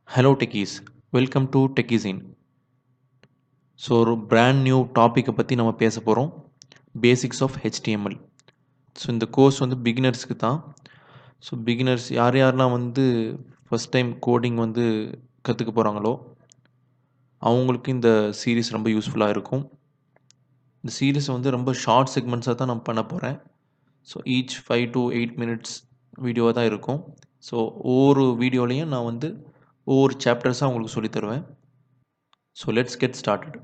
Hello Techies, welcome to Techizine. So ஒரு brand new டாப்பிக்கை பற்றி நம்ம பேச போகிறோம், பேசிக்ஸ் ஆஃப் HTML. ஸோ இந்த கோர்ஸ் வந்து பிகினர்ஸ்க்கு தான். ஸோ பிகினர்ஸ் யாரெல்லாம் வந்து ஃபஸ்ட் டைம் கோடிங் வந்து கற்றுக்க போகிறாங்களோ அவங்களுக்கு இந்த சீரீஸ் ரொம்ப யூஸ்ஃபுல்லாக இருக்கும். இந்த சீரீஸ் வந்து ரொம்ப ஷார்ட் செக்மெண்ட்ஸாக தான் நான் பண்ண போகிறேன். ஸோ ஈச் 5 to 8 மினிட்ஸ் வீடியோவாக தான் இருக்கும். ஸோ ஒவ்வொரு வீடியோலையும் நான் வந்து ஒவ்வொரு சாப்டர்ஸாக உங்களுக்கு சொல்லித் தருவேன். So let's get started.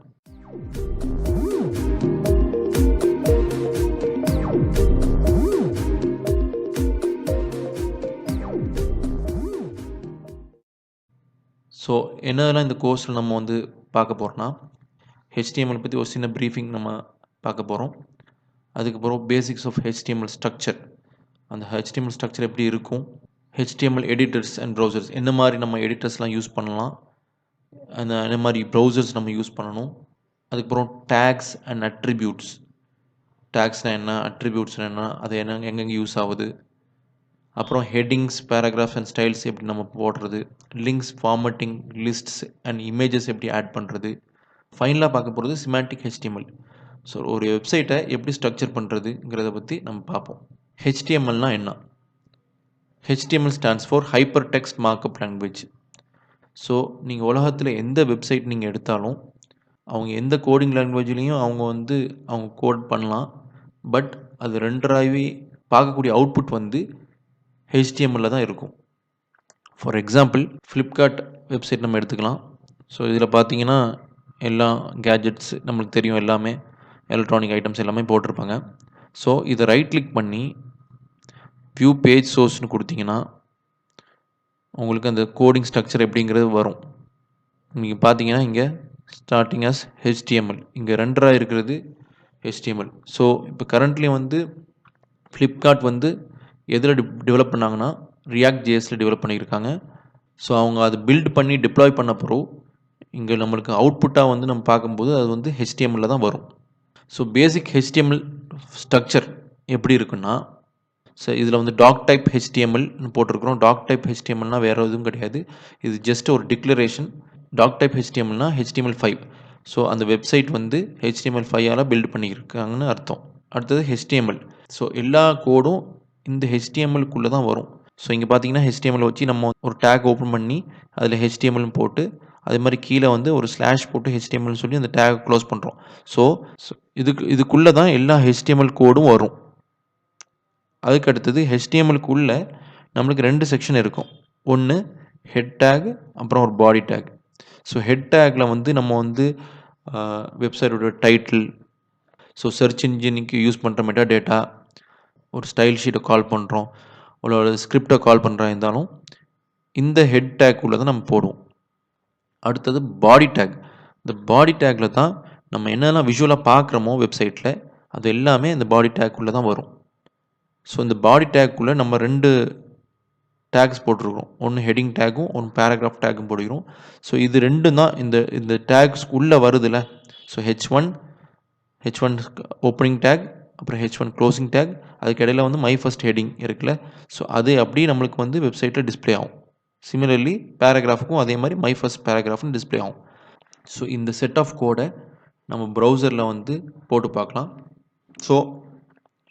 So என்னதெல்லாம் இந்த கோர்ஸில் நம்ம வந்து பார்க்க போகிறோன்னா, ஹெச்டிஎம்எல் பற்றி ஒரு சின்ன ப்ரீஃபிங் நம்ம பார்க்க போகிறோம். அதுக்கப்புறம் பேசிக்ஸ் ஆஃப் ஹெச்டிஎம்எல் ஸ்ட்ரக்சர், அந்த ஹெச்டிஎம்எல் ஸ்ட்ரக்சர் எப்படி இருக்கும், ஹெச்டிஎம்எல் எடிட்டர்ஸ் அண்ட் ப்ரௌசர்ஸ், என்ன மாதிரி நம்ம எடிட்டர்ஸ்லாம் யூஸ் பண்ணலாம், என்ன மாதிரி ப்ரௌசர்ஸ் நம்ம யூஸ் பண்ணணும். அதுக்கப்புறம் டேக்ஸ் அண்ட் அட்ரிபியூட்ஸ், டேக்ஸ்னால் என்ன, அட்ரிபியூட்ஸ்னால் என்ன, அது எங்கெங்கே யூஸ் ஆகுது. அப்புறம் ஹெட்டிங்ஸ், பேராகிராஃப்ஸ் அண்ட் ஸ்டைல்ஸ் எப்படி நம்ம போடுறது, links, formatting, lists and images எப்படி ஆட் பண்ணுறது. ஃபைனலாக பார்க்க போகிறது சிமாண்டிக் HTML. ஸோ ஒரு வெப்சைட்டை எப்படி ஸ்ட்ரக்சர் பண்ணுறதுங்கிறத பற்றி நம்ம பார்ப்போம். HTMLனால் என்ன? HTML stands for hyper text markup language. So நீங்கள் உலகத்தில் எந்த வெப்சைட் நீங்கள் எடுத்தாலும் அவங்க எந்த கோடிங் லாங்குவேஜ்லேயும் அவங்க கோட் பண்ணலாம். பட் அது ரெண்டராகவே பார்க்கக்கூடிய அவுட்புட் வந்து HTML தான் இருக்கும். ஃபார் எக்ஸாம்பிள் ஃப்ளிப்கார்ட் வெப்சைட் நம்ம எடுத்துக்கலாம். ஸோ இதில் பார்த்தீங்கன்னா எல்லா கேஜெட்ஸ் நம்மளுக்கு தெரியும், எல்லாமே எலக்ட்ரானிக் ஐட்டம்ஸ் எல்லாமே போட்டிருப்பாங்க. ஸோ இதை ரைட் கிளிக் பண்ணி வியூ பேஜ் சோர்ஸ்னு கொடுத்தீங்கன்னா உங்களுக்கு அந்த கோடிங் ஸ்ட்ரக்சர் எப்படிங்கிறது வரும். நீங்கள் பார்த்தீங்கன்னா இங்கே ஸ்டார்டிங் ஆஸ் HTML, இங்கே ரெண்டராக இருக்கிறது HTML. ஸோ இப்போ கரண்ட்லி வந்து ஃப்ளிப்கார்ட் வந்து எதில் டெவலப் பண்ணாங்கன்னா ரியாக்ட் ஜேஎஸில் டெவலப் பண்ணியிருக்காங்க. ஸோ அவங்க அதை பில்ட் பண்ணி டிப்ளாய் பண்ண பிறகு இங்கே நம்மளுக்கு அவுட்புட்டாக வந்து நம்ம பார்க்கும்போது அது வந்து HTML தான் வரும். ஸோ பேசிக் HTML ஸ்ட்ரக்சர் எப்படி இருக்குன்னா, ஸோ இதில் வந்து டாக் டைப் HTMLனு போட்டிருக்கிறோம். டாக் டைப் HTMLனால் வேறு எதுவும் கிடையாது, இது ஜஸ்ட் ஒரு டிக்ளரேஷன். டாக் டைப் HTMLனால் HTML5. ஸோ அந்த வெப்சைட் வந்து HTML5ஆல் பில்ட் பண்ணியிருக்காங்கன்னு அர்த்தம். அடுத்தது HTML. ஸோ எல்லா கோடும் இந்த HTMLக்குள்ளே தான் வரும். ஸோ இங்கே பார்த்தீங்கன்னா HTML வச்சு நம்ம ஒரு டேக் ஓப்பன் பண்ணி அதில் HTMLனு போட்டு, அதே மாதிரி கீழே வந்து ஒரு ஸ்லாஷ் போட்டு HTMLனு சொல்லி அந்த டேக் க்ளோஸ் பண்ணுறோம். ஸோ இதுக்குள்ளே தான் எல்லா HTML கோடும் வரும். அதுக்கு அடுத்தது HTMLக்குள்ளே நம்மளுக்கு 2 செக்ஷன் இருக்கும். ஒன்று ஹெட் டேக், அப்புறம் ஒரு பாடி டேக். ஸோ ஹெட் டேக்கில் வந்து நம்ம வந்து வெப்சைட்டோட டைட்டில், ஸோ சர்ச் இன்ஜினுக்கு யூஸ் பண்ணுற மெட்டா டேட்டா, ஒரு ஸ்டைல் ஷீட்டை கால் பண்ணுறோம், ஒரு ஸ்கிரிப்டை கால் பண்ணுறா இருந்தாலும் இந்த ஹெட் டேக் உள்ள தான் நம்ம போடுவோம். அடுத்தது பாடி டேக். இந்த பாடி டேக்கில் தான் நம்ம என்னெல்லாம் விஷுவலாக பார்க்குறோமோ வெப்சைட்டில் அது எல்லாமே இந்த பாடி டேக்குள்ளே தான் வரும். ஸோ இந்த பாடி டேக்குள்ளே நம்ம 2 டேக்ஸ் போட்டிருக்கிறோம். ஒன்று ஹெட்டிங் டேக்கும் ஒன்று பேராகிராஃப் டேக்கும் போடுகிறோம். ஸோ இது ரெண்டும் தான் இந்த டேக்ஸ் உள்ளே வருதுல்ல. ஸோ H1 ஓப்பனிங் டேக், அப்புறம் H1 க்ளோசிங் டேக், அதுக்கு இடையில வந்து மை ஃபர்ஸ்ட் ஹெட்டிங் இருக்குல்ல. ஸோ அது அப்படியே நம்மளுக்கு வந்து வெப்சைட்டில் டிஸ்பிளே ஆகும். சிமிலர்லி பேராகிராஃபுக்கும் அதே மாதிரி மை ஃபர்ஸ்ட் பேராகிராஃப்னு டிஸ்பிளே ஆகும். ஸோ இந்த செட் ஆஃப் கோடை நம்ம ப்ரௌசரில் வந்து போட்டு பார்க்கலாம். ஸோ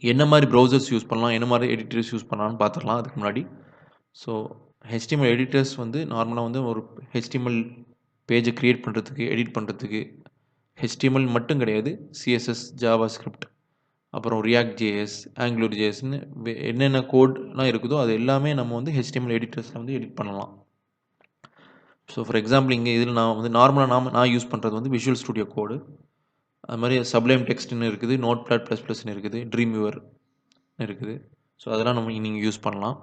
என்ன மாதிரி ப்ரௌசர்ஸ் யூஸ் பண்ணலாம், என்ன மாதிரி எடிட்டர்ஸ் யூஸ் பண்ணலாம்னு பார்த்துக்கலாம். அதுக்கு முன்னாடி ஸோ HTML எடிட்டர்ஸ் வந்து நார்மலாக வந்து ஒரு HTML பேஜை க்ரியேட் பண்ணுறதுக்கு, எடிட் பண்ணுறதுக்கு, HTML மட்டும் கிடையாது, CSS, JavaScript, அப்புறம் React JS, Angular JSன்னு என்னென்ன கோட்லாம் இருக்குதோ அது எல்லாமே நம்ம வந்து HTML எடிட்டர்ஸில் வந்து எடிட் பண்ணலாம். ஸோ ஃபார் எக்ஸாம்பிள் இங்கே இதில் நான் வந்து நார்மலாக நான் யூஸ் பண்ணுறது வந்து விஷுவல் ஸ்டுடியோ கோடு, அது மாதிரி சப்ளைம் டெக்ஸ்ட்னு இருக்குது, Notepad++ன்னு இருக்குது, Dreamweaver இருக்குது. ஸோ அதெல்லாம் நீங்கள் யூஸ் பண்ணலாம்.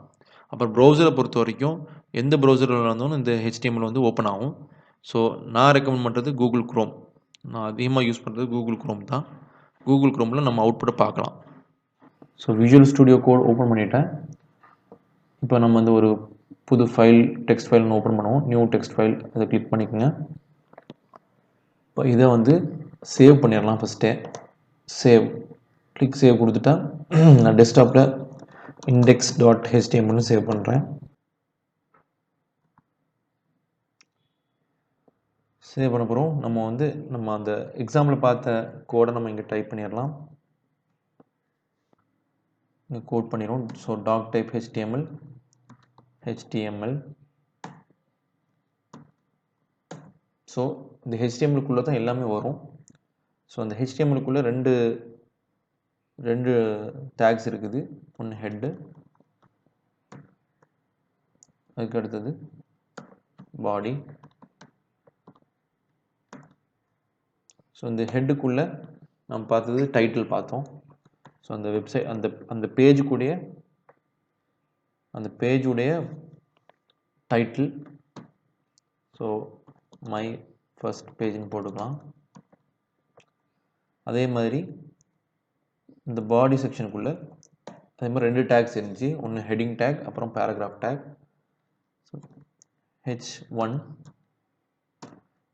அப்புறம் ப்ரௌசரை பொறுத்த வரைக்கும் எந்த ப்ரௌசரில் இருந்தாலும் இந்த HTML வந்து ஓப்பன் ஆகும். ஸோ நான் ரெக்கமெண்ட் பண்ணுறது கூகுள் குரோம். நான் அதிகமாக யூஸ் பண்ணுறது கூகுள் குரோம் தான். கூகுள் குரோமில் நம்ம அவுட்புட்டை பார்க்கலாம். So Visual Studio Code open பண்ணிட்டேன். இப்போ நம்ம வந்து ஒரு புது ஃபைல், டெக்ஸ்ட் ஃபைல்னு ஓப்பன் பண்ணுவோம். நியூ டெக்ஸ்ட் ஃபைல் அதை கிளிக் பண்ணிக்கோங்க. இப்போ இதை வந்து சேவ் பண்ணிடலாம். ஃபஸ்ட்டே சேவ் கொடுத்துட்டா நான் டெஸ்க்டாப்பில் index.htmlனு சேவ் பண்ணுறேன். சேவ் பண்ண போகிறோம். நம்ம அந்த எக்ஸாம்பிள் பார்த்த கோடை நம்ம இங்கே டைப் பண்ணிடலாம். இங்கே கோட் பண்ணிடுவோம். So doctype HTML. So இந்த HTMLக்குள்ளே தான் எல்லாமே வரும். ஸோ அந்த HTMLக்குள்ளே ரெண்டு டேக்ஸ் இருக்குது. ஒன்று ஹெட்டு, அதுக்கு அடுத்தது பாடி. ஸோ இந்த ஹெட்டுக்குள்ளே நம்ம பார்த்தது டைட்டில் பார்த்தோம். ஸோ அந்த வெப்சைட் அந்த பேஜுடைய டைட்டில். ஸோ மை ஃபர்ஸ்ட் பேஜ்னு போட்டுக்கலாம். அதே மாதிரி இந்த பாடி செக்ஷனுக்குள்ளே அதே மாதிரி 2 டேக்ஸ் இருந்துச்சு. ஒன்று ஹெட்டிங் டேக், அப்புறம் பேராகிராஃப் டேக். So H1.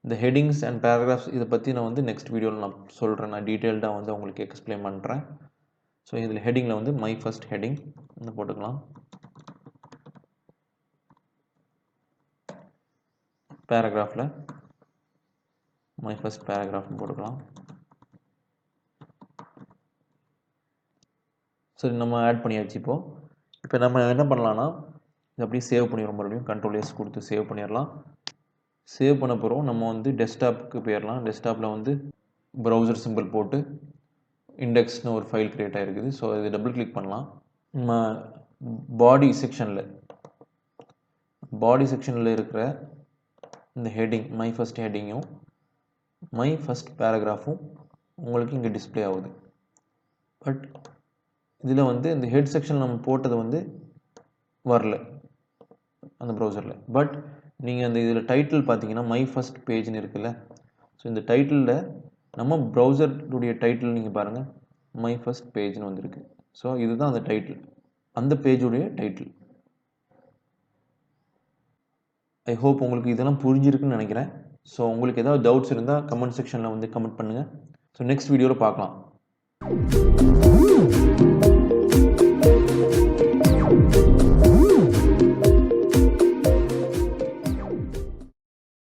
இந்த ஹெட்டிங்ஸ் அண்ட் பேராகிராஃப்ஸ் இதை பற்றி நான் நெக்ஸ்ட் வீடியோவில் நான் சொல்கிறேன். நான் டீட்டெயில்டாக உங்களுக்கு எக்ஸ்பிளைன் பண்ணுறேன். ஸோ இதில் ஹெட்டிங்கில் மை ஃபர்ஸ்ட் ஹெட்டிங் போட்டுக்கலாம். பேராகிராஃபில் மை ஃபர்ஸ்ட் பேராகிராஃப்னு போட்டுக்கலாம். சரி, நம்ம ஆட் பண்ணியாச்சு. இப்போ நம்ம என்ன பண்ணலான்னா இது அப்படியே சேவ் பண்ணிடுறோம். மறுபடியும் Ctrl+S கொடுத்து சேவ் பண்ணிடலாம். சேவ் பண்ண போகிறோம். நம்ம டெஸ்க்டாப்புக்கு போயிடலாம். டெஸ்க்டாப்பில் ப்ரௌசர் சிம்பிள் போட்டு இண்டெக்ஸ்னு ஒரு ஃபைல் க்ரியேட் ஆகிருக்குது. ஸோ இது டபுள் கிளிக் பண்ணலாம். நம்ம பாடி செக்ஷனில் இருக்கிற இந்த ஹெட்டிங் மை ஃபர்ஸ்ட் ஹெட்டிங்கும் மை ஃபர்ஸ்ட் பேராகிராஃபும் உங்களுக்கு இங்கே டிஸ்பிளே ஆகுது. பட் இதில் இந்த ஹெட் செக்ஷன் நம்ம போட்டது வரல அந்த ப்ரௌசரில். பட் நீங்கள் இதில் டைட்டில் பார்த்தீங்கன்னா மை ஃபர்ஸ்ட் பேஜ்னு இருக்குல்ல. ஸோ இந்த டைட்டிலில் நம்ம ப்ரௌசருடைய டைட்டில் நீங்கள் பாருங்கள், மை ஃபர்ஸ்ட் பேஜ்னு வந்திருக்கு. ஸோ இதுதான் அந்த டைட்டில், அந்த பேஜுடைய டைட்டில். ஐ ஹோப் உங்களுக்கு இதெல்லாம் புரிஞ்சிருக்குன்னு நினைக்கிறேன். ஸோ உங்களுக்கு ஏதாவது டவுட்ஸ் இருந்தால் கமெண்ட் செக்ஷனில் கமெண்ட் பண்ணுங்கள். ஸோ நெக்ஸ்ட் வீடியோவில் பார்க்கலாம்.